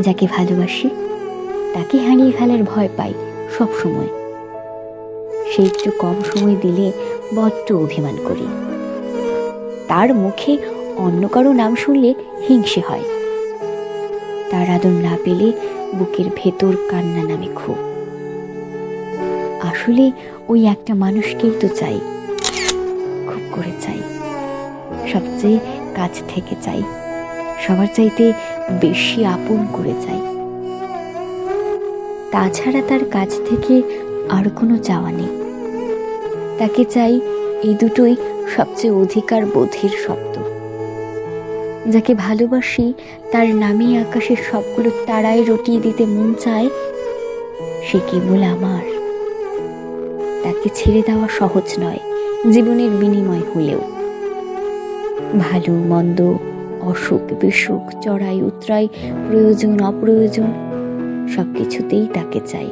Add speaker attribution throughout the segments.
Speaker 1: যাকে ভালোবাসি তাকে হারিয়ে ফেলার ভয় পাই সব সময়। সে একটু কম সময় দিলে বড্ড অভিমান করি। তার মুখে অন্য কারো নাম শুনলে হিংসে হয়। তার আদর না পেলে বুকের ভেতর কান্না নামে খুব। আসলে ওই একটা মানুষকেই তো চাই, খুব করে চাই, সবচেয়ে কাছ থেকে চাই, সবার চাইতে বেশি আপন করে চাই। তাছাড়া তার কাছ থেকে আর কোনো চাওয়া নেই। তাকে চাই, এই দুটোই সবচেয়ে অধিকার বোধের শব্দ। যাকে ভালোবাসি তার নামে আকাশের সবগুলো তারায় রটিয়ে দিতে মন চায়, সে কেবল আমার। তাকে ছেড়ে দেওয়া সহজ নয় জীবনের বিনিময় হলেও। ভালো মন্দ, অসুখ বিসুখ, চড়াই উতরাই, প্রয়োজন অপ্রয়োজন সবকিছুতেই তাকে চাই।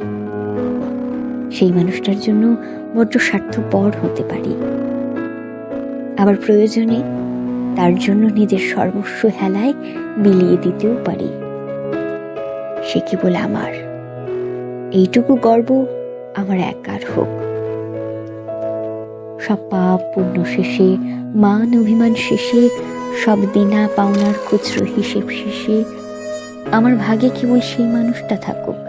Speaker 1: সেই মানুষটার জন্য বড্ড স্বার্থপর হতে পারি, আবার প্রয়োজনে তার জন্য নিজের সর্বস্ব হেলায় বিলিয়ে দিতেও পারি। সে কেবল আমার, এইটুকু গর্ব আমার একার হোক। সব পাপ পুণ্য শেষে, মান অভিমান শেষে, সব দেনা পাওনার খুচরো হিসেব শেষে আমার ভাগে কেবল সেই মানুষটা থাকুক।